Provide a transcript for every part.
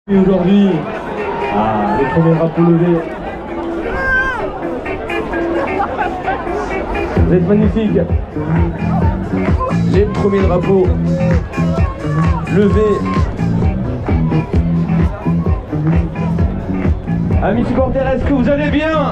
Et aujourd'hui, le premier drapeau levé. Vous êtes magnifiques. Les premiers drapeaux levés. Amis supporters, est-ce que vous allez bien?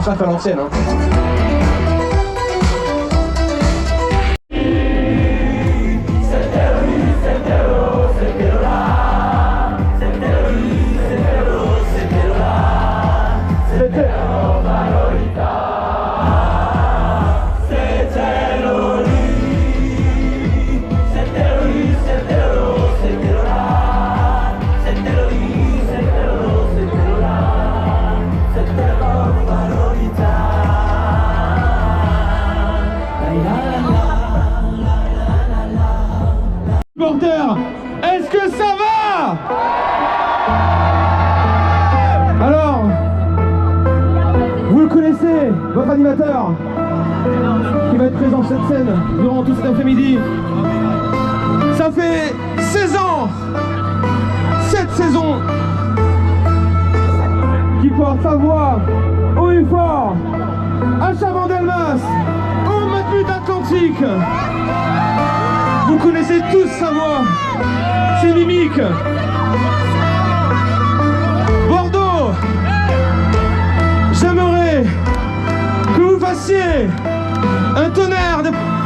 Ça fait l'ancienne, hein. Est-ce que ça va? Alors, vous le connaissez, votre animateur qui va être présent sur cette scène durant tout cet après-midi. Ça fait 16 ans, 7 saisons, qui porte sa voix haut et fort à Chabandelmas, au Matmut Atlantique. Vous connaissez tous sa voix, ses mimiques. Bordeaux, j'aimerais que vous fassiez un tonnerre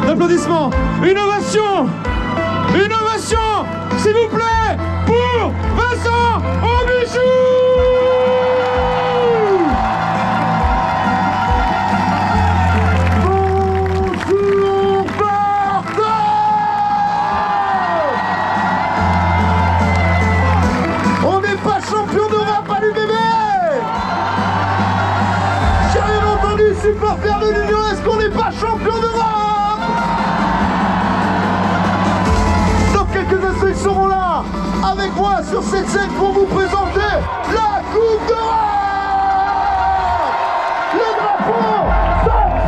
d'applaudissements, une ovation, s'il vous plaît, pour Vincent Aubijoux. Supporters de l'Union, est-ce qu'on n'est pas champion d'Europe? Dans quelques instants, ils seront là, avec moi sur cette scène pour vous présenter la Coupe d'Europe. Le drapeau, saute.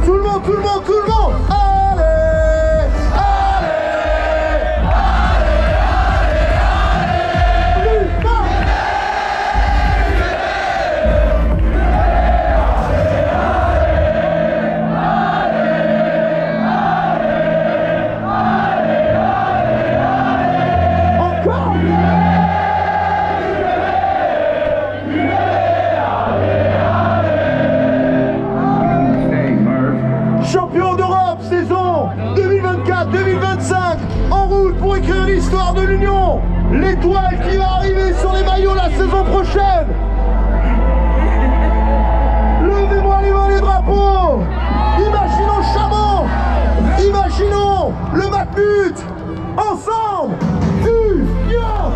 Tout le monde. Champion d'Europe, saison 2024-2025, en route pour écrire l'histoire de l'Union. L'étoile qui va arriver sur les maillots la saison prochaine. Levez-moi les drapeaux. Imaginons Chabon. Imaginons le Matmut. Ensemble. Union.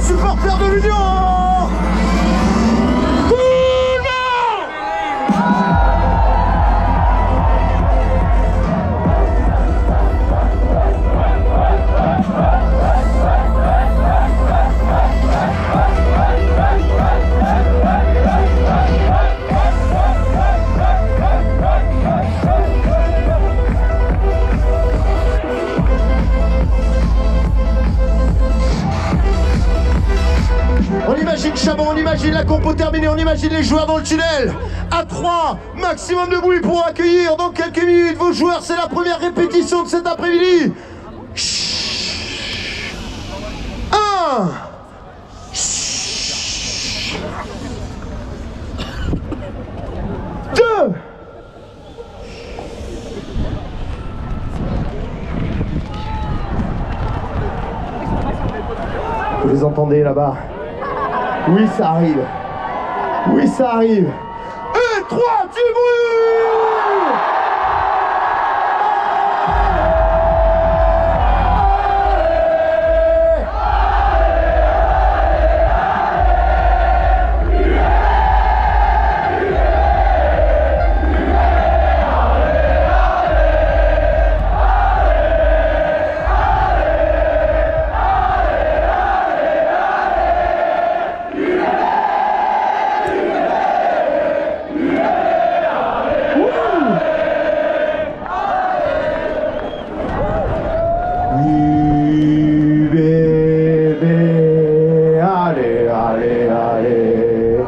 supporters de l'Union. On imagine Chabon, on imagine la compo terminée, on imagine les joueurs dans le tunnel. À 3, maximum de bruit pour accueillir dans quelques minutes vos joueurs. C'est la première répétition de cet après-midi. 1. 2. Vous les entendez là-bas? Oui, ça arrive. Oui, ça arrive. Et 3, du bruit! Oui, bébé, allez, allez, allez.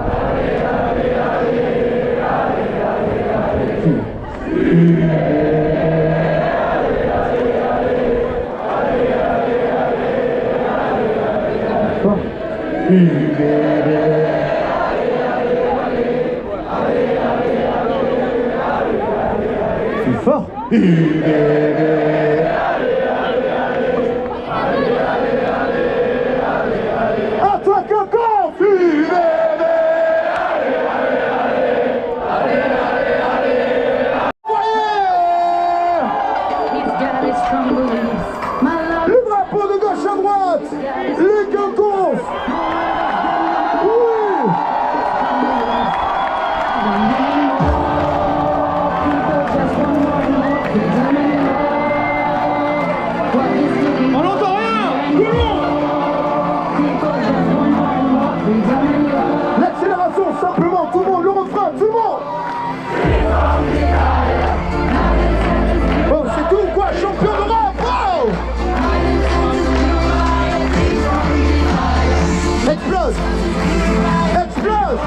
Oui, bébé. C'est fort. Oui, bébé. À toi, Coco! Fuis, bébé! Le drapeau de gauche à droite! Les Cocos! Oui! On n'entend rien. Tout le monde. L'accélération, simplement, tout le monde, le refrain, tout le monde! Oh, c'est tout quoi, champion d'Europe! Oh! Explose! Explose!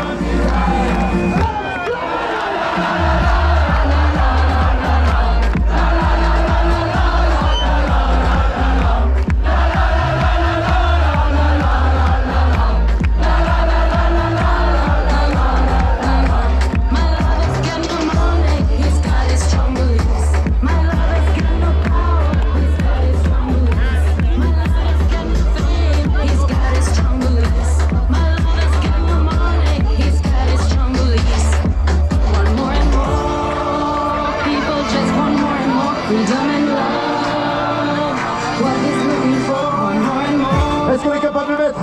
Est-ce qu'on est capable de mettre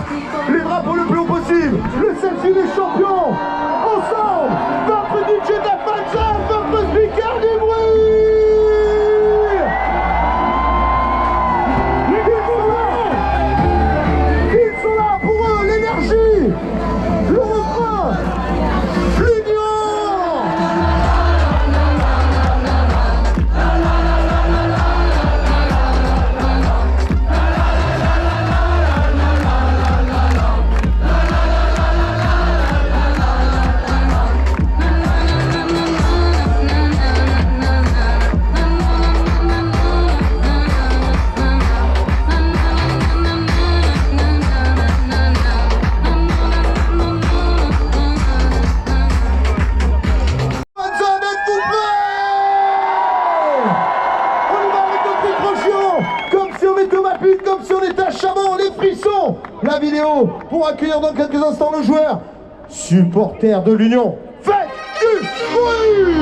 les drapeaux le plus haut possible? Le selfie des champions! Ensemble! Votre DJ de la fanzone, votre speaker du bruit! Ils sont là pour eux, l'énergie! Le refrain! L'union! Fanzone, êtes-vous prêts? On y va avec notre micro comme si on était au Mapute, comme si on était à Chabon, les frissons. La vidéo pour accueillir dans quelques instants le joueur supporter de l'Union. Faites du bruit!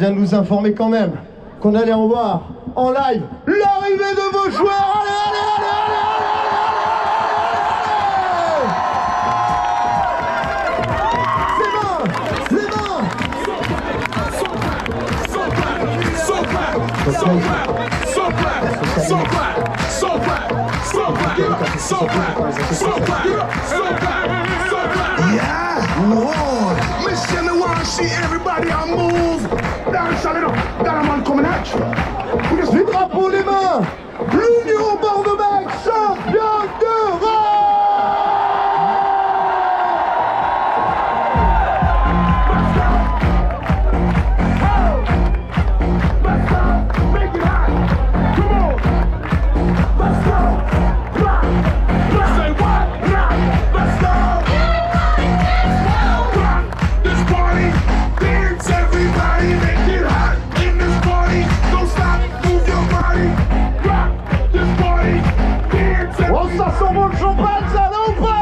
vient de nous informer quand même qu'on allait en voir en live l'arrivée de vos joueurs. Allez, allez, allez, allez, allez, allez, allez. Les mains. Yeah, Lord. Mission the one, see everybody on move. Down, shut it up. Got a man coming at you. We just Les drapeaux, les mains. L'Union Bordeaux-Bègles, champion d'Europe. make it hot. Come on. Let's go. Rock. Say what? Rock. Let's go. Rock this party. Dance everybody. Make it hot in this party. Don't stop. Move your body. Rock this party. Dance Oh, everybody. ça sent bon le champagne, ça, là ou pas?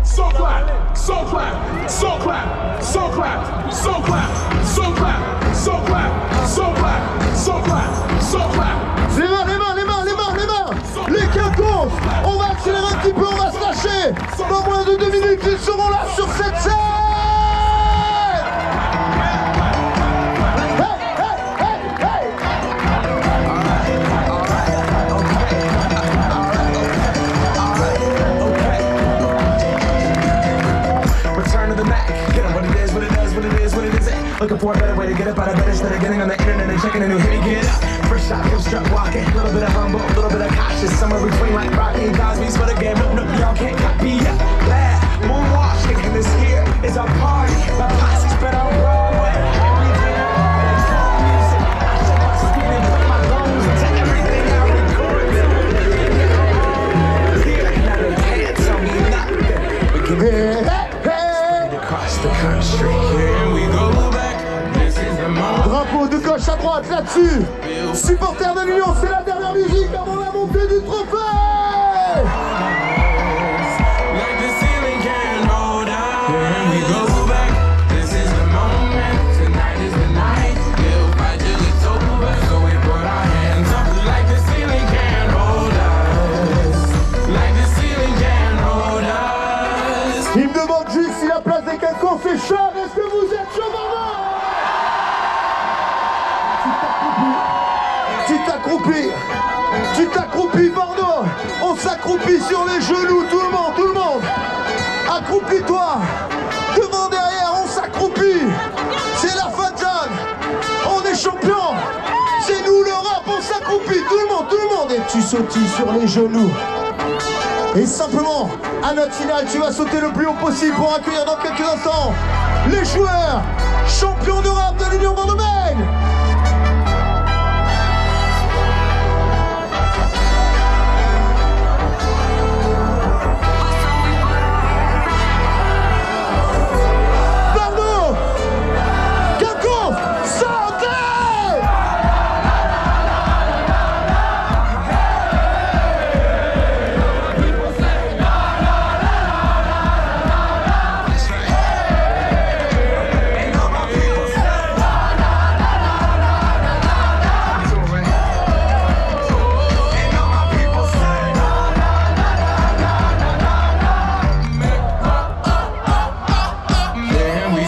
So clap, so clap, so clap, so clap, so clap, so clap, so clap, so clap, so clap, so clap. Les mains, les mains, les mains, les mains, les mains. Les quinconces. On va accélérer un petit peu, on va se lâcher. Dans moins de 2 minutes, ils seront là sur cette scène. Hey, hey, hey, hey. Return to the Mac. Get up what it is, what it does, what it is, what it isn't. Looking for a better way to get up out of bed instead of getting on the internet and checking a new hit. Me get up. First shot, hip strut walking. A little bit of humble, a little bit of cautious. Somewhere between like Rocky and Cosby's for the game. Nope, y'all can't copy ya. Bad moonwalking. And this here is our party. My posse's been on Broadway. Everything I always saw music. I should have skin and put my bones into everything I record. Here, now they can't tell me nothing. We can Hey, hey, hey. across the country. Here we go back. This is the moment. Drapeau de gauche à droite là-dessus. Supporters de l'Union, c'est la dernière musique avant la montée du trophée. Like the ceiling can't hold us. Here we go back. This is the moment. Tonight is the night. We'll fight till it's over. So we put our hands up. Like the ceiling can't hold us. Like the ceiling can't hold us. Il me demande juste si la place des quinconces est chaude. Est-ce que vous êtes chaud, maman? Tu t'accroupis, Bordeaux. On s'accroupit sur les genoux, tout le monde. Accroupis-toi. Devant, derrière, on s'accroupit. C'est la fin de zone. On est champion. C'est nous l'Europe, on s'accroupit, tout le monde. Et tu sautilles sur les genoux. Et simplement, à notre finale, tu vas sauter le plus haut possible pour accueillir dans quelques instants les joueurs champions d'Europe de l'Union Bordeaux-Bègles. Bordeaux, Quinconces, santé!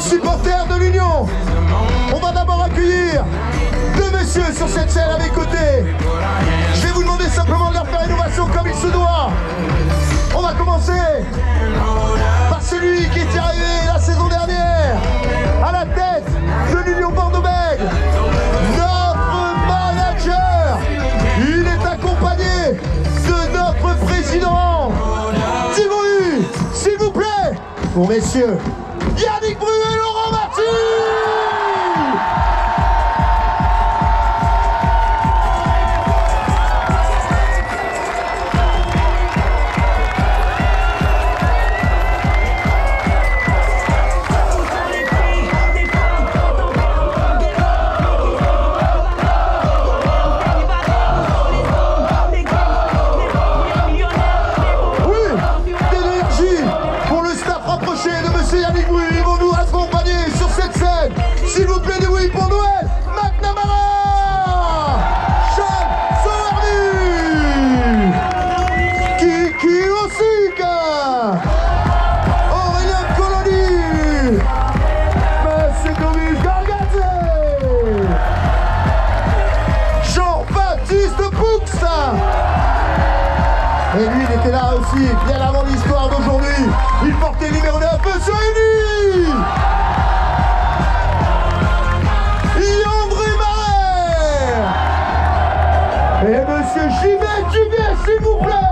Supporters de l'Union, on va d'abord accueillir deux messieurs sur cette scène à mes côtés. Je vais vous demander simplement de leur faire innovation comme il se doit. On va commencer par celui qui est arrivé la saison dernière à la tête de l'Union Bordeaux-Bègles, notre manager. Il est accompagné de notre président Thibaut, s'il vous plaît, pour messieurs Yannick Bru et Laurent Marty. Oui, d'énergie pour le staff rapproché de monsieur Yannick Bru. Ils vont nous pour Noël, McNamara, Sean Sowerny, Kiki Osika, Aurélien Coloni, Domus Gargatze, Jean-Baptiste Poux. Et lui, il était là aussi, bien avant l'histoire d'aujourd'hui. Il portait le numéro 9, Monsieur Uni. André Marais. Et Monsieur Givet, s'il vous plaît.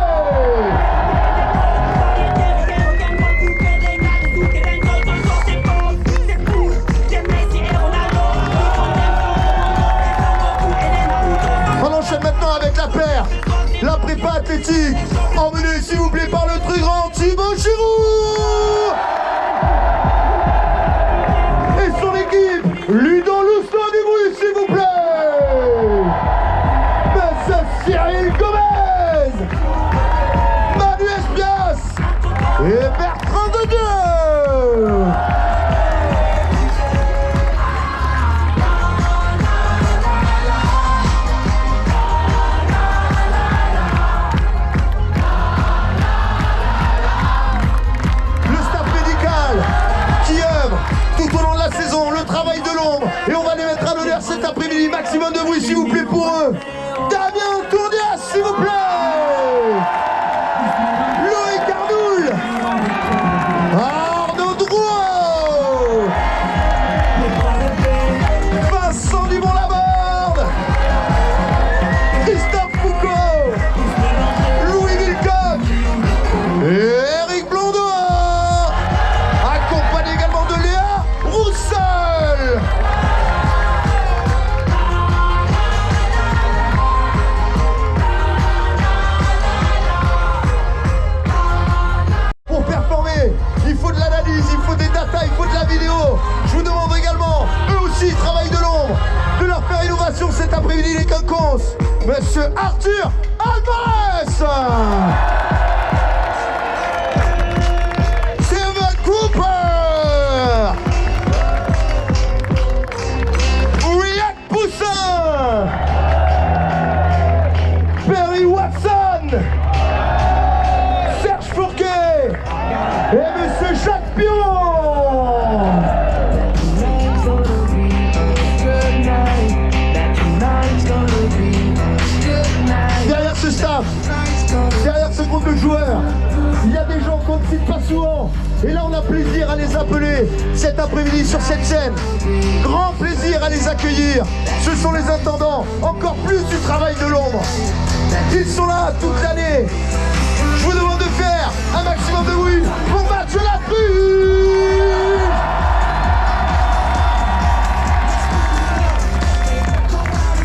On enchaîne maintenant avec la paire. La prépa athlétique, emmenée s'il vous plaît par le très grand Thibaut Giroud et son équipe, Ludo Lousteau du bruit s'il vous plaît, Monsieur Cyril Gomez, Manu Espias et Bertrand de Dieu. Et on va les mettre à l'honneur cet après-midi. Maximum de bruit s'il vous plaît pour eux. Damien Tournias s'il vous plaît. Loïc Arnoul. Arnaud Drouot. Vincent Dubon-Laborde. Christophe Foucault. Louis Wilcock. Et Eric Blondeau. Accompagné également de Léa Roussel. Pour performer, il faut de l'analyse, il faut des data, il faut de la vidéo. Je vous demande également, eux aussi, travail de l'ombre, de leur faire innovation cet après-midi, les quinconces. Monsieur Arthur Alvarez. Steven Cooper. Riyad Poussin. Perry Watson. Serge Fourquet. Et Monsieur Jacques Pion. Derrière ce staff, derrière ce groupe de joueurs, il y a des gens qu'on ne cite pas souvent. Et là, on a plaisir à les appeler cet après-midi sur cette scène. Grand plaisir à les accueillir. Ce sont les intendants, encore plus du travail de l'ombre. Ils sont là toute l'année. Je vous demande de faire un maximum de bruit pour Mathieu Latruche.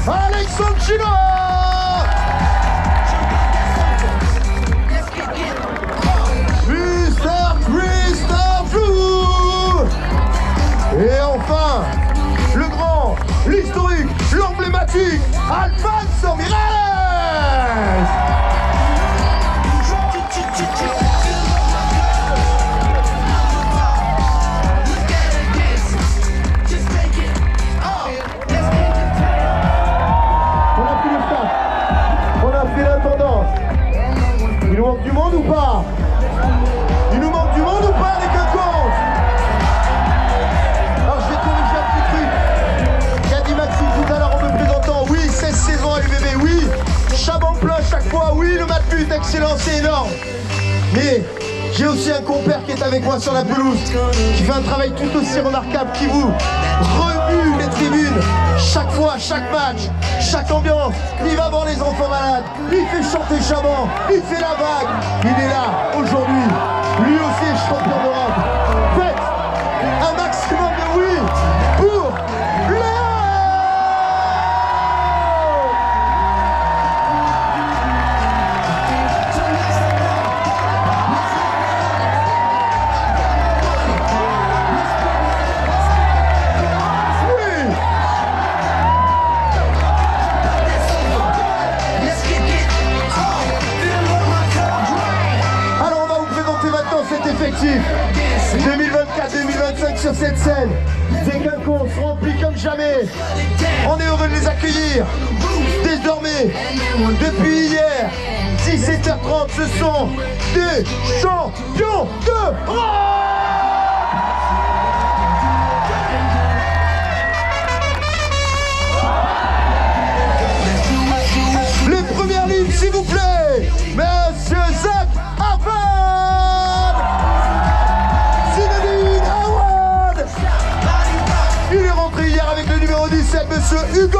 Alexandre Chinois. Et enfin, le grand, l'historique, l'emblématique, Alfonso Miralles. On a pris le staff, on a pris l'intendance. Il nous manque du monde ou pas? Il nous manque du monde ou pas, les quinconces? Alors je vais corriger un petit truc qu'a dit Maxime tout à l'heure en me présentant. Oui, 16 saisons à l'UBB, oui. Chaban plein chaque fois, oui, le match but, excellent, c'est énorme. Mais j'ai aussi un compère qui est avec moi sur la pelouse, qui fait un travail tout aussi remarquable, qui vous remue les tribunes, chaque fois, chaque match, chaque ambiance. Il va voir les enfants malades, il fait chanter Chaban, il fait la vague. Il est là, aujourd'hui, lui aussi est champion d'Europe. Faites un maximum de oui pour Léo. Effectif 2024-2025 sur cette scène. quinconce rempli comme jamais. On est heureux de les accueillir. Désormais, depuis hier, 17h30, ce sont des champions de rock. Les premières lignes, s'il vous plaît. Monsieur Zach Afad, Zinedine Awad. Il est rentré hier avec le numéro 17, monsieur Hugo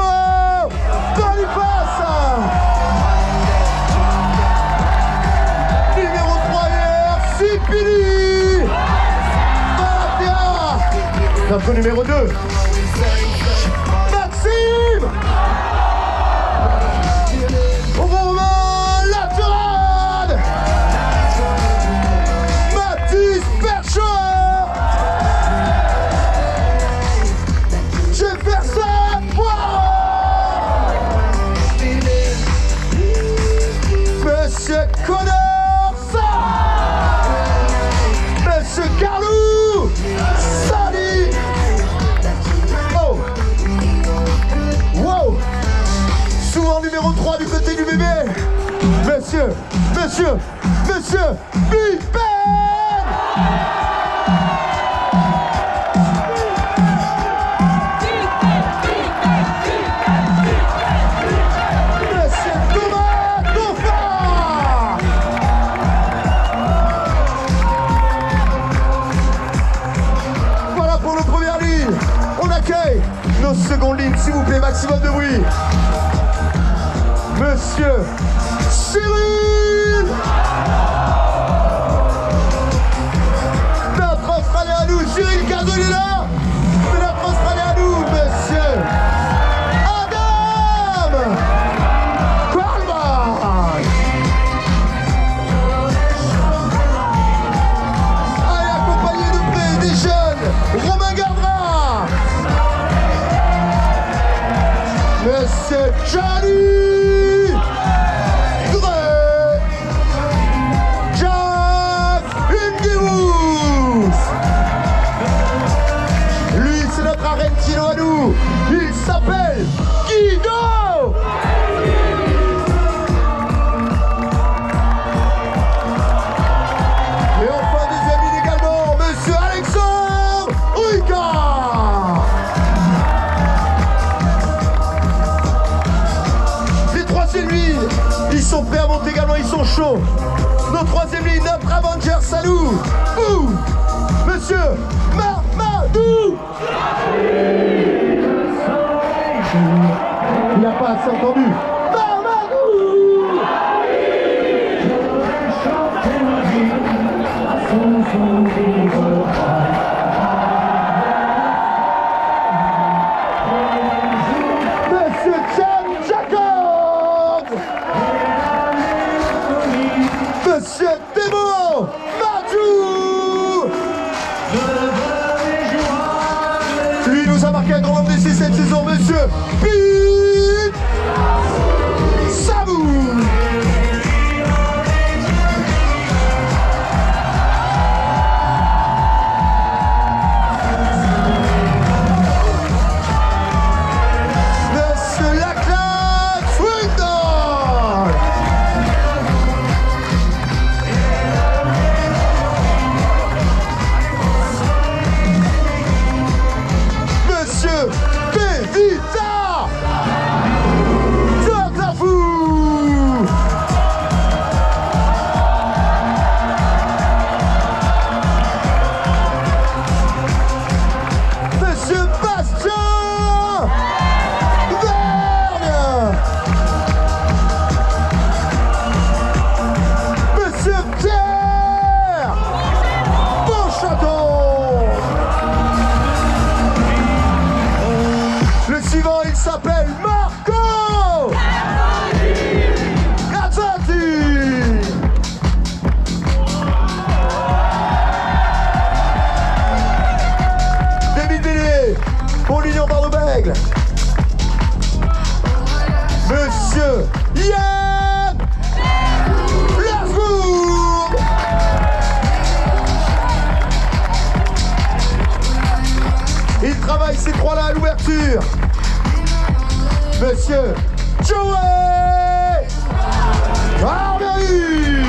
Boniface. Numéro 3 hier, Sipili Malatia. Notre numéro 2, Maxime Romain Laturade. Mathis Perchot. Jefferson Poirot. Monsieur Connor Monsieur Carlou Sali. Oh. Wow. Souvent numéro 3 du côté du bébé. Monsieur Big Ben. Monsieur Thomas Dauphin. Voilà pour nos premières lignes. On accueille nos secondes lignes, s'il vous plaît, maximum de bruit. Monsieur Cyril. Notre Australien à nous, Cyril Cazot, il est là. C'est notre Australien à nous, monsieur Adam Quarlman. Allez, accompagné de près des jeunes, Romain Gardra. Monsieur Johnny Gray. Jack Ingeus. Lui, c'est notre Argentino à nous. Il s'appelle Guido. Et enfin, deuxième ligne également, monsieur Alexandre Ricard. Les troisième lignes, ils sont prêts à monter également, ils sont chauds. Nos troisième ligne, notre Avenger Salou. Ouh, monsieur Mamadou. Il n'a pas assez entendu. Mamadou. Monsieur Chan Jacob. Monsieur Demo Madjou. Lui nous a marqué un grand nombre d'essais cette saison, monsieur Pete Sabou. Monsieur Laclade Swindon. Monsieur Bévita Tantafou. Monsieur Bastien Vergne. Monsieur Pierre Beauchâteau. Le suivant, il s'appelle Marco Gazzati. David Bélier pour l'Union Bordeaux-Bègles. Monsieur Yann Lasbourg. Il travaille Monsieur Joey Barbery.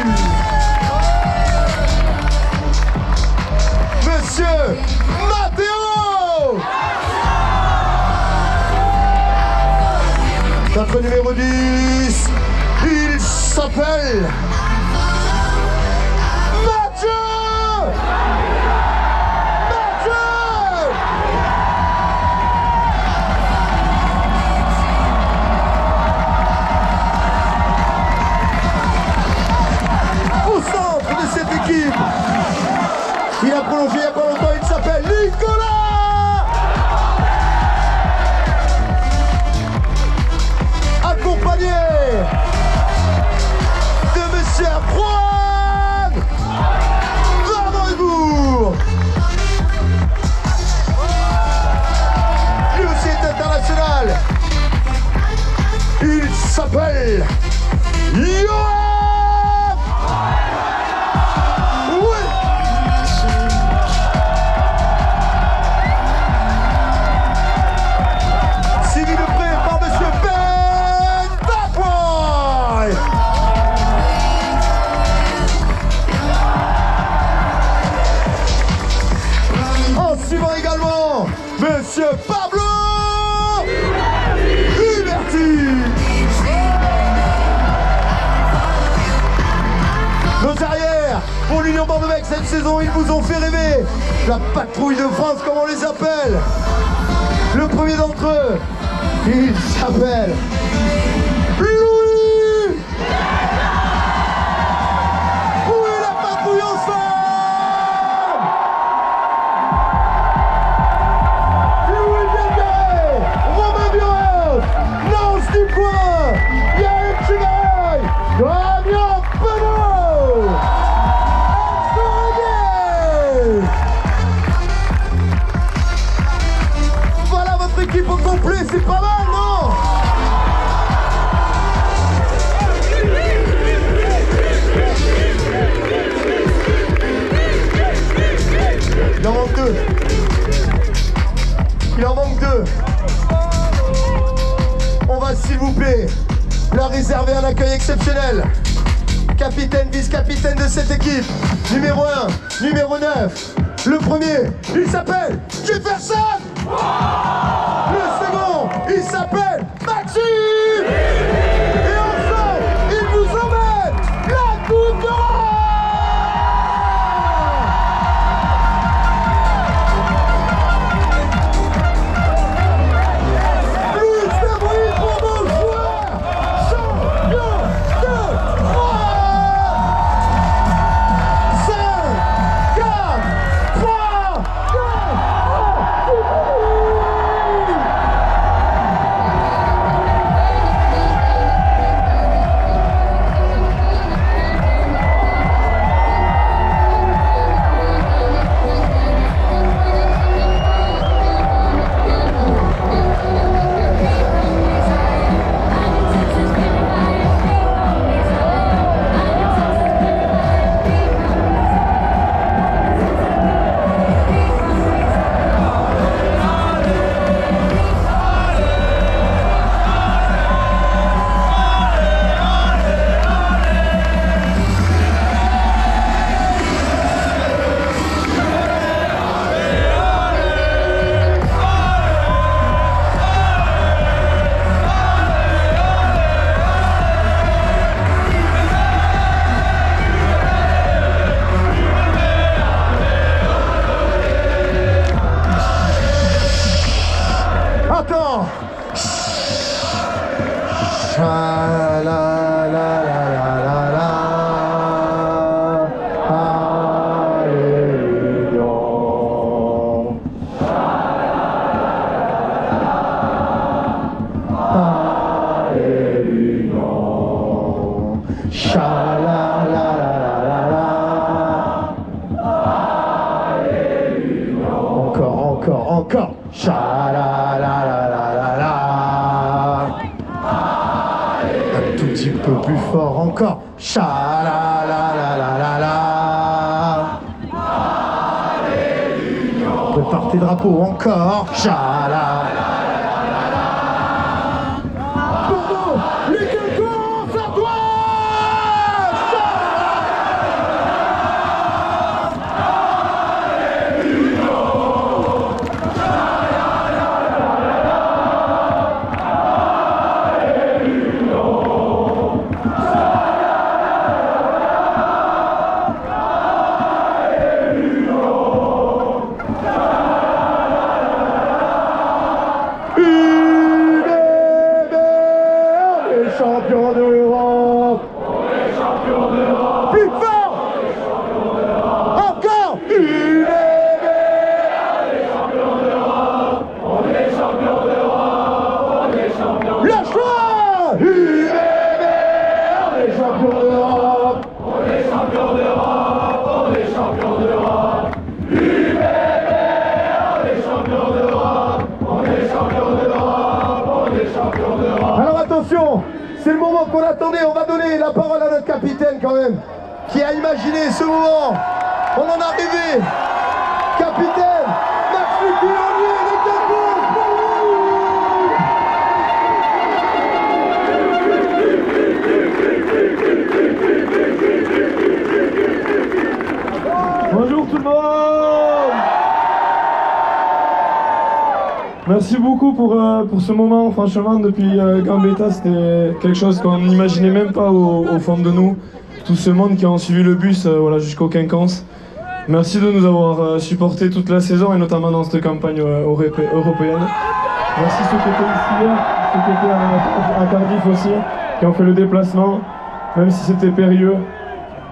Monsieur Matteo. Notre numéro 10, il s'appelle Mathieu. Au centre de cette équipe, il a prolongé il y a pas longtemps, il s'appelle Nicolas. Accompagné de Monsieur Juan Vardenbourg. Lui aussi est international. Il s'appelle Johan. Monsieur Pablo Huberti. Nos arrières pour l'Union Bordeaux-Bègles cette saison, ils vous ont fait rêver. La patrouille de France, comme on les appelle. Le premier d'entre eux, il s'appelle Louis. Où est la patrouille ensemble? Damien Penaud. Voilà votre équipe au complet, c'est pas mal, non? Il en manque deux. Il en manque deux. On va, s'il vous plaît, leur réserver un accueil exceptionnel. Capitaine, vice-capitaine de cette équipe. Numéro 1, numéro 9. Le premier, il s'appelle Jefferson. Le second, il s'appelle Maxime. Et ensemble, ils vous emmènent la Coupe d'Europe. Plus de bruit pour nos joueurs. Champion de France. 5, 4, 3, 2, Prépare tes drapeaux, encore. champions d'Europe. On est champions d'Europe. Plus fort. On est champions d'Europe. Encore. UBB. On est champions d'Europe. On est champions d'Europe. On est champions d'Europe. Lâche-toi. UBB. On est champions d'Europe. On est champions d'Europe. On est champions d'Europe. UBB. On est champions d'Europe. On est champions d'Europe. On est champions d'Europe. Alors attention, c'est le moment qu'on attendait. On va donner la parole à notre capitaine quand même, qui a imaginé ce moment. On en a rêvé. Capitaine, Max Lucky-Lannier, les Capos pour vous. Bonjour tout le monde. Merci beaucoup pour ce moment. Franchement, depuis Gambetta, c'était quelque chose qu'on n'imaginait même pas au fond de nous. Tout ce monde qui a suivi le bus voilà, jusqu'au quinconce. Merci de nous avoir supportés toute la saison et notamment dans cette campagne européenne. Merci ceux qui étaient ici hier, ceux qui étaient à Cardiff aussi, qui ont fait le déplacement, même si c'était périlleux.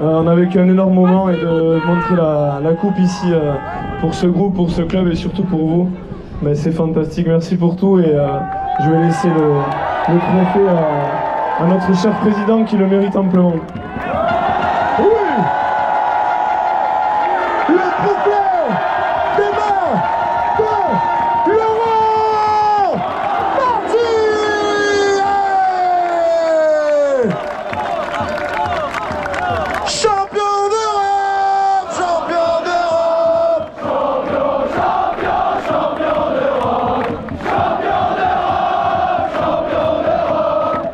On a vécu un énorme moment et de montrer la coupe ici pour ce groupe, pour ce club et surtout pour vous. Mais c'est fantastique, merci pour tout et je vais laisser le trophée à notre cher président qui le mérite amplement. Oui. Le trophée des mains de Laurent Marty. Champion d'Europe, champion d'Europe. Champion, champion, champion d'Europe. Champion d'Europe, champion d'Europe. Champion, champion, champion d'Europe.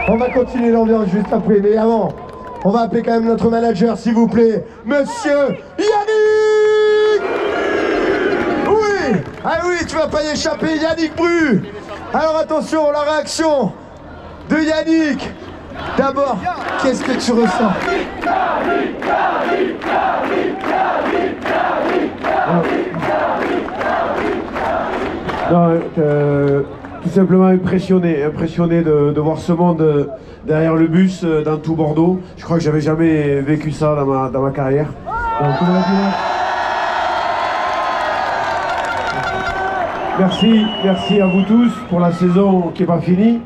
On va continuer l'ambiance juste après, mais avant, on va appeler quand même notre manager, s'il vous plaît, Monsieur Yannick. Oui. Ah oui, tu vas pas y échapper, Yannick Bru. Alors attention, la réaction de Yannick. D'abord, qu'est-ce que tu ressens? Non, tout simplement impressionné de voir ce monde derrière le bus dans tout Bordeaux. Je crois que j'avais jamais vécu ça dans ma carrière. Donc, merci à vous tous pour la saison qui n'est pas finie.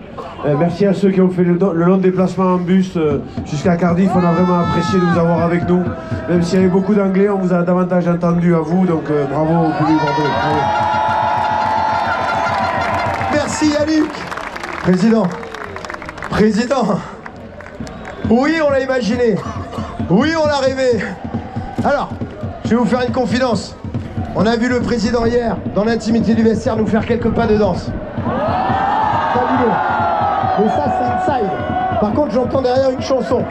Merci à ceux qui ont fait le long déplacement en bus jusqu'à Cardiff. On a vraiment apprécié de vous avoir avec nous. Même s'il y avait beaucoup d'anglais, on vous a davantage entendu à vous. Donc bravo au public Bordeaux. Bravo. Merci Yannick. Président. Oui, on l'a imaginé. Oui, on l'a rêvé. Alors, je vais vous faire une confidence. On a vu le président hier, dans l'intimité du vestiaire, nous faire quelques pas de danse. Fabuleux. Mais ça, c'est inside. Par contre, j'entends derrière une chanson.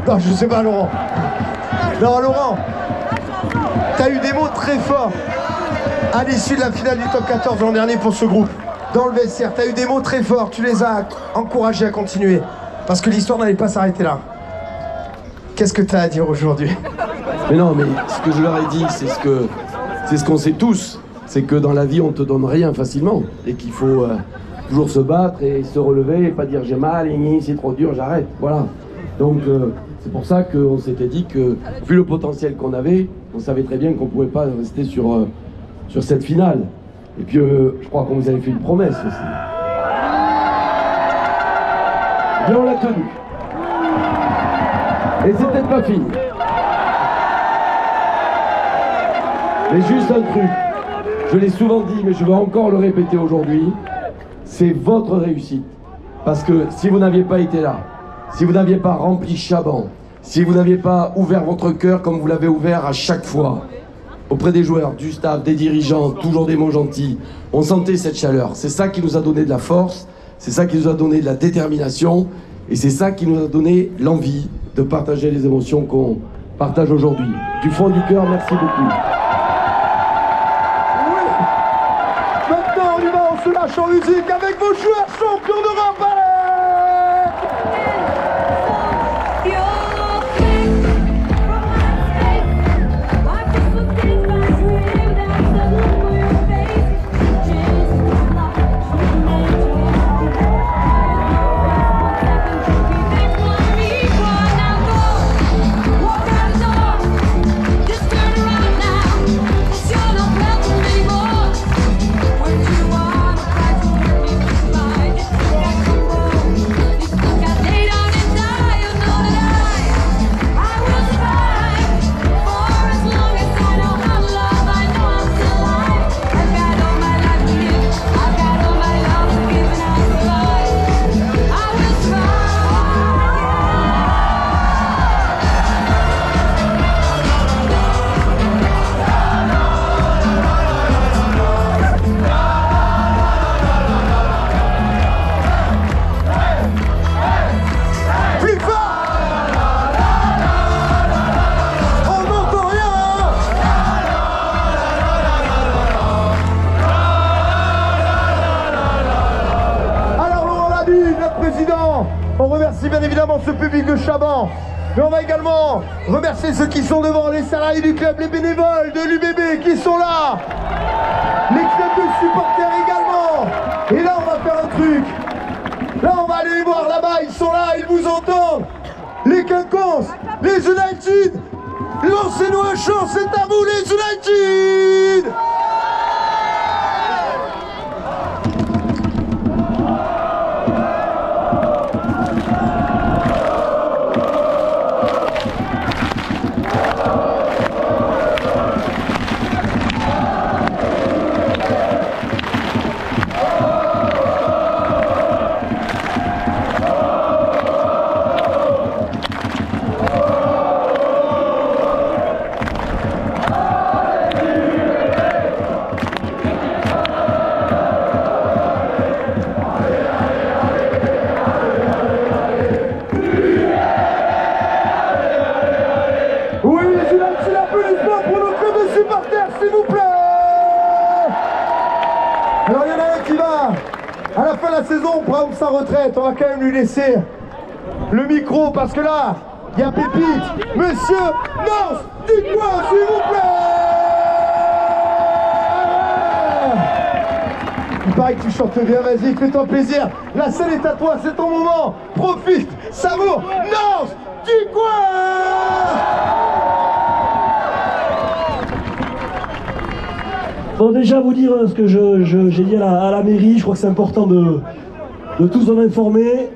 Non, je sais pas, Laurent. Non, Laurent, t'as eu des mots très forts à l'issue de la finale du top 14 l'an dernier pour ce groupe. Dans le vestiaire, t'as eu des mots très forts, tu les as encouragés à continuer. Parce que l'histoire n'allait pas s'arrêter là. Qu'est-ce que t'as à dire aujourd'hui? Mais non, mais ce que je leur ai dit, c'est ce qu'on sait tous. c'est que dans la vie, on te donne rien facilement et qu'il faut toujours se battre et se relever et pas dire j'ai mal, c'est trop dur, j'arrête. Voilà. Donc c'est pour ça qu'on s'était dit que, vu le potentiel qu'on avait, on savait très bien qu'on ne pouvait pas rester sur cette finale. Et puis je crois qu'on vous avait fait une promesse aussi. Et on l'a tenue. Et c'est peut-être pas fini. Mais juste un truc, je l'ai souvent dit, mais je vais encore le répéter aujourd'hui, c'est votre réussite. Parce que si vous n'aviez pas été là, si vous n'aviez pas rempli Chaban, si vous n'aviez pas ouvert votre cœur comme vous l'avez ouvert à chaque fois, auprès des joueurs, du staff, des dirigeants, toujours des mots gentils, on sentait cette chaleur. C'est ça qui nous a donné de la force, c'est ça qui nous a donné de la détermination, et c'est ça qui nous a donné l'envie de partager les émotions qu'on partage aujourd'hui. Du fond du cœur, merci beaucoup. Maintenant, on y va, on se lâche en musique avec vos joueurs champions d'Europe. Allez! On remercie bien évidemment ce public de Chaban, mais on va également remercier ceux qui sont devant, les salariés du club, les bénévoles de l'UBB qui sont là, les clubs de supporters également. Et là on va faire un truc, là on va aller les voir là-bas, ils sont là, ils vous entendent. Les Quinconces, les United, lancez-nous un chant, c'est à vous les United. Alors il y en a un qui va, à la fin de la saison, prendre sa retraite. On va quand même lui laisser le micro parce que là, il y a Pépite. Monsieur Nance, dites-moi s'il vous plaît. Il paraît que tu chantes bien, vas-y, fais-toi plaisir. La scène est à toi, c'est ton moment. Profite, savoure. Nance, dis-quoi. Bon, déjà vous dire ce que j'ai dit à la mairie, je crois que c'est important de tous en informer.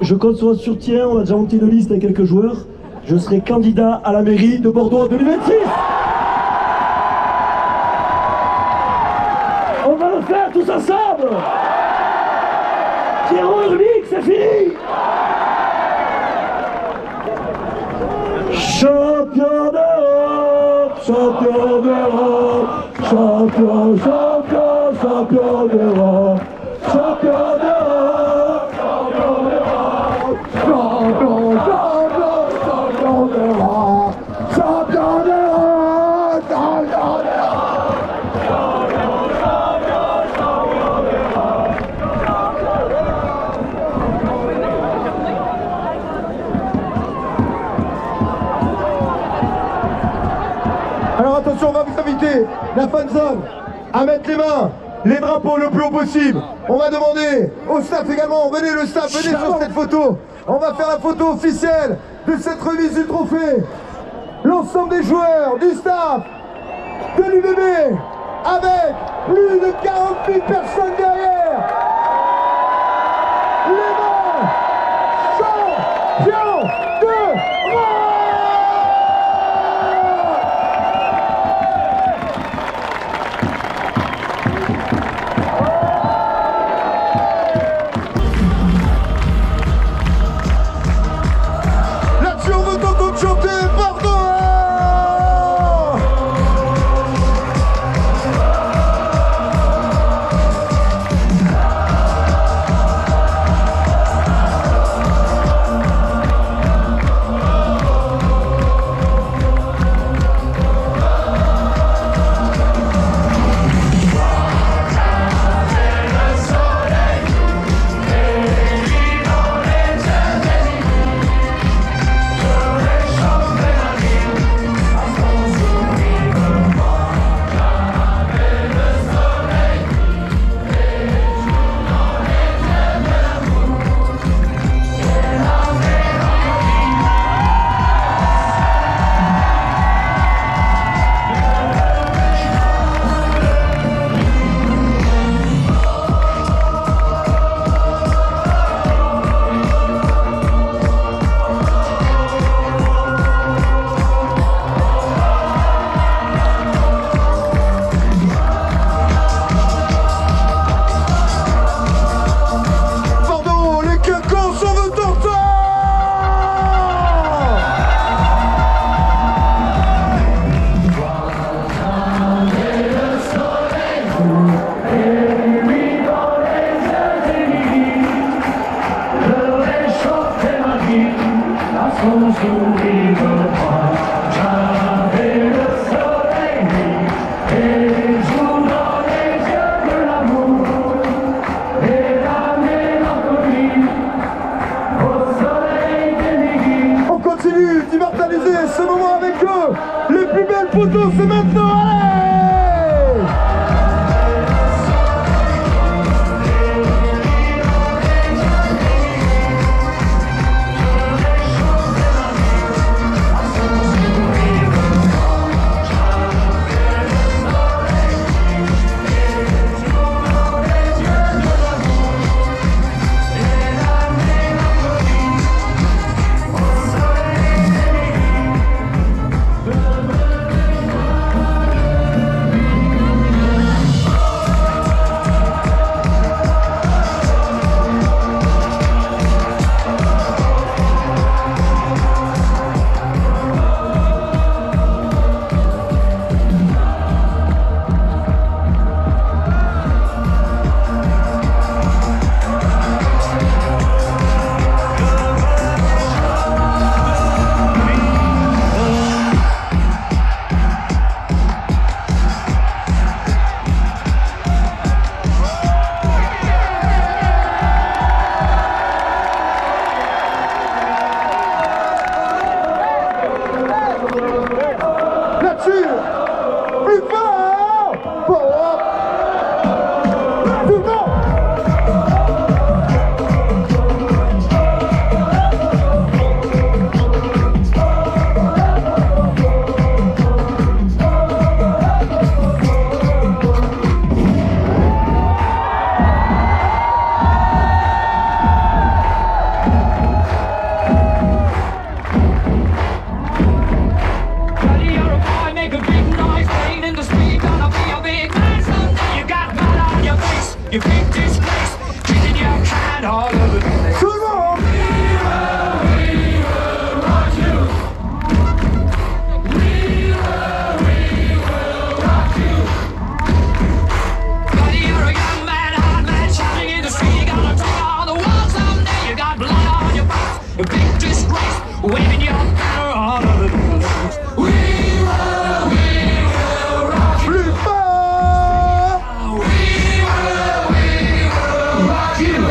Je compte sur votre soutien, on a déjà monté une liste avec quelques joueurs. Je serai candidat à la mairie de Bordeaux en 2026. On va le faire tous ensemble. Pierrot Urbic, c'est fini. Champion d'Europe, champion d'Europe. Champion, champion, champion d'Europe, champion d'Europe, champion d'Europe, champion, champion, champion d'Europe, champion d'Europe, champion d'Europe, Alors attention, on va vous inviter, la fan zone, à mettre les drapeaux le plus haut possible. On va demander au staff également, venez le staff, venez sur cette photo. On va faire la photo officielle de cette remise du trophée. L'ensemble des joueurs, du staff, de l'UBB, avec plus de 40 000 personnes derrière. Les champions de là-dessus, on veut t'entendre chanter, pardon. On continue d'immortaliser ce moment avec eux. Les plus belles photos, c'est maintenant. Allez! Là-dessus, plus fort, plus fort. You big disgrace, treating your kind all over the place. Tout le monde. We will rock you. We will rock you. Buddy, you're a young man, hard man, shouting in the street. You gotta take all the walls someday. You got blood on your face, a big disgrace, waving your banner all over the place. We will rock you. Plus fort. We will rock you.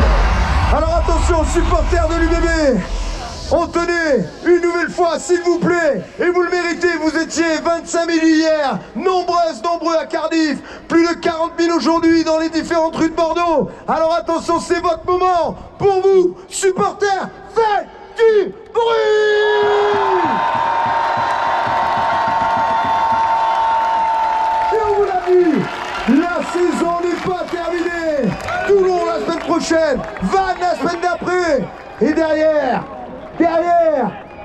Alors attention, supporters de l'UBB, On tenait une nouvelle fois, s'il vous plaît, et vous le méritez, vous étiez 25 000 hier, nombreux à Cardiff, plus de 40 000 aujourd'hui dans les différentes rues de Bordeaux. Alors attention, c'est votre moment. Pour vous, supporters, faites du bruit! Et on vous l'a dit, la saison n'est pas terminée. Toulon la semaine prochaine, Vannes la semaine d'après. Et derrière,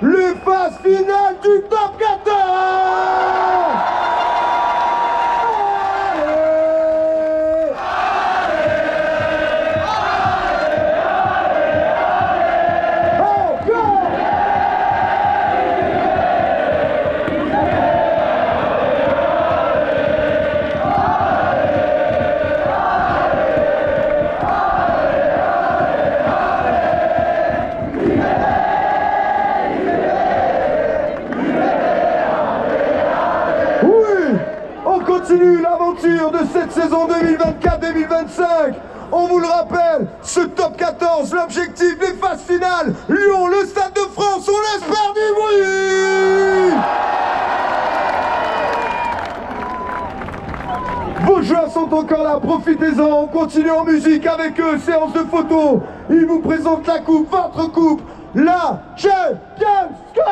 le phase finale du top 14. Continue l'aventure de cette saison 2024-2025. On vous le rappelle, ce top 14, l'objectif, les phases finales, Lyon, le Stade de France, on espère du bruit. Vos joueurs sont encore là, profitez-en, on continue en musique avec eux, séance de photos. Ils vous présentent la coupe, votre coupe, la Champions Cup.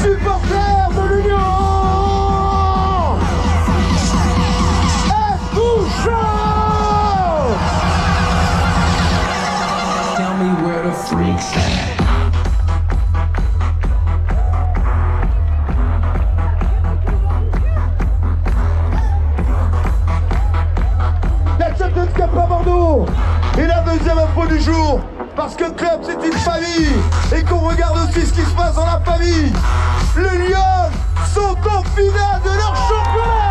Supporters de l'Union, êtes-vous chaud? Tell me where the freaks at. La Champions Cup à Bordeaux est la deuxième info du jour. Parce que club c'est une famille et qu'on regarde aussi ce qui se passe dans la famille. Les Lions sont en finale de leur championnat.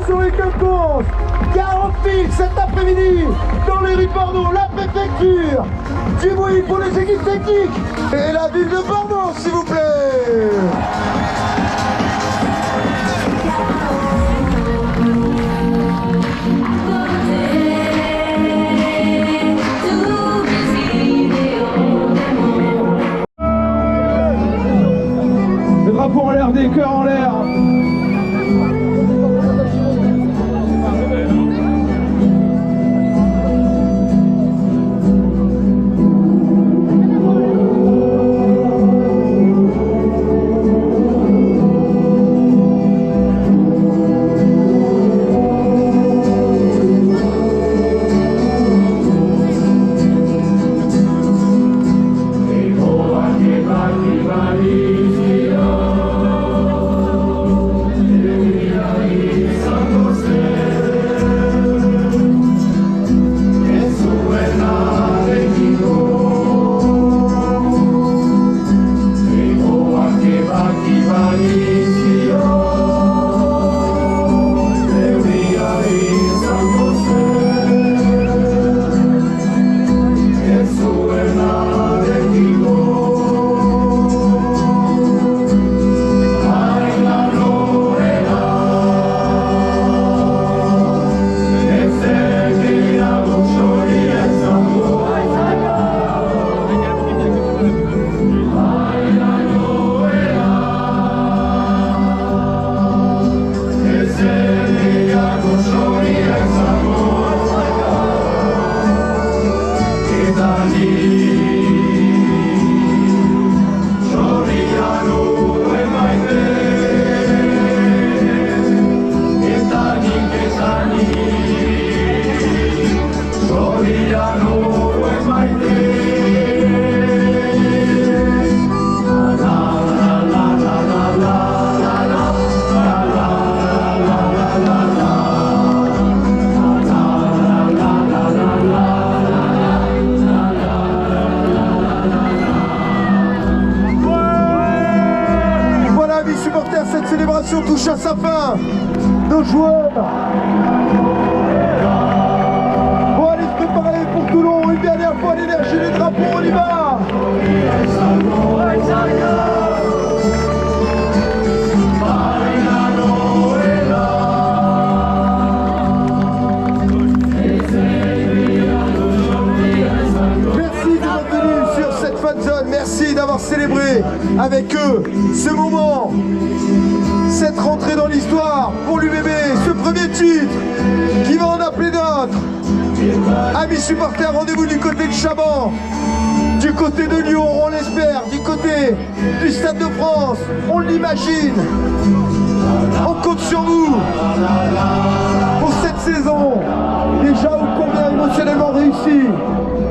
sur les quinconces. 40 000 cet après-midi dans les rues de Bordeaux, la préfecture. Du bruit pour les équipes techniques et la ville de Bordeaux, s'il vous plaît. Le drapeau en l'air, des cœurs en l'air. Touche à sa fin. Nos joueurs vont aller se préparer pour Toulon. Une dernière fois l'énergie des drapeaux, on y va. Merci d'être venus sur cette fan zone. Merci d'avoir célébré avec eux ce moment. Cette rentrée dans l'histoire pour l'UBB, ce premier titre qui va en appeler d'autres. Amis supporters, rendez-vous du côté de Chaban, du côté de Lyon, on l'espère, du côté du Stade de France, on l'imagine. On compte sur vous pour cette saison, déjà ô combien émotionnellement réussie.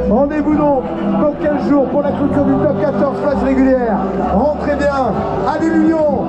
Rendez-vous donc dans 15 jours pour la clôture du top 14 phase régulière. Rentrez bien, allez l'Union.